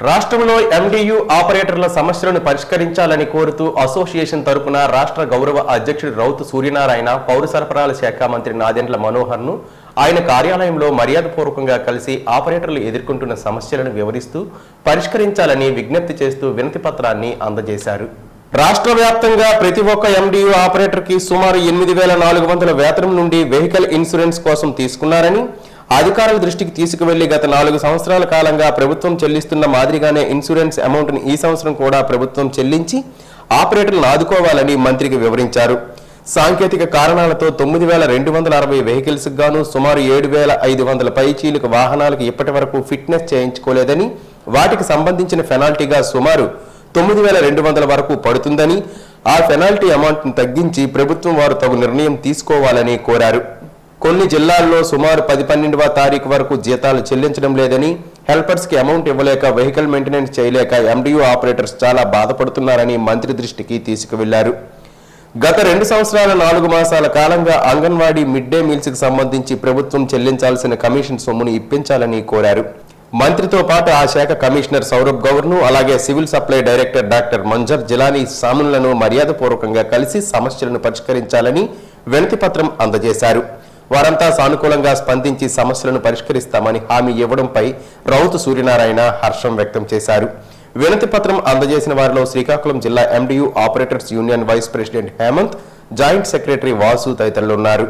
రాష్ట్రంలో ఎండియు ఆపరేటర్ల సమస్యలను పరిష్కరించాలని కోరుతూ అసోసియేషన్ తరపున రాష్ట్ర గౌరవ అధ్యక్షుడు రౌతు సూర్యనారాయణ పౌర సరఫరాల శాఖ మంత్రి నాదెండ్ల మనోహర్ను ఆయన కార్యాలయంలో మర్యాదపూర్వకంగా కలిసి ఆపరేటర్లు ఎదుర్కొంటున్న సమస్యలను వివరిస్తూ పరిష్కరించాలని విజ్ఞప్తి చేస్తూ వినతి పత్రాన్ని అందజేశారు. రాష్ట్ర వ్యాప్తంగా ప్రతి ఒక్క ఎండియు ఆపరేటర్కి సుమారు 8,400 వేతనం నుండి వెహికల్ ఇన్సూరెన్స్ కోసం తీసుకున్నారని, అధికారుల దృష్టికి తీసుకువెళ్లి గత 4 సంవత్సరాల కాలంగా ప్రభుత్వం చెల్లిస్తున్న మాదిరిగానే ఇన్సూరెన్స్ అమౌంట్ని ఈ సంవత్సరం కూడా ప్రభుత్వం చెల్లించి ఆపరేటర్లను ఆదుకోవాలని మంత్రికి వివరించారు. సాంకేతిక కారణాలతో 9,260 వెహికల్స్ గాను సుమారు 7,500 పైచీలకు వాహనాలకు ఇప్పటి వరకు ఫిట్నెస్ చేయించుకోలేదని, వాటికి సంబంధించిన పెనాల్టీగా సుమారు 9,200 వరకు పడుతుందని, ఆ పెనాల్టీ అమౌంట్ను తగ్గించి ప్రభుత్వం వారు తగు నిర్ణయం తీసుకోవాలని కోరారు. కొన్ని జిల్లాల్లో సుమారు 10-12వ తారీఖు వరకు జీతాలు చెల్లించడం లేదని, హెల్పర్స్ కి అమౌంట్ ఇవ్వలేక వెహికల్ మెయింటెనెన్స్ చేయలేక ఎండియు ఆపరేటర్స్ చాలా బాధపడుతున్నారని మంత్రి దృష్టికి తీసుకువెళ్లారు. గత 2 సంవత్సరాల 4 మాసాల కాలంగా అంగన్వాడీ మిడ్ డే మీల్స్ కి సంబంధించి ప్రభుత్వం చెల్లించాల్సిన కమిషన్ సొమ్మును ఇప్పించాలని కోరారు. మంత్రితో పాటు ఆ శాఖ కమిషనర్ సౌరభ్ గౌర్ను, అలాగే civil supply director doctor మంజర్ Jilani సాములను మర్యాదపూర్వకంగా కలిసి సమస్యలను పరిష్కరించాలని వినతి పత్రం అందజేశారు. వారంతా సానుకూలంగా స్పందించి సమస్యలను పరిష్కరిస్తామని హామీ ఇవ్వడంపై రౌతు సూర్యనారాయణ హర్షం వ్యక్తం చేశారు. వినతి పత్రం అందజేసిన వారిలో శ్రీకాకుళం జిల్లా MDU operators union vice president Hemanth, joint secretary Vasu తదితరులు ఉన్నారు.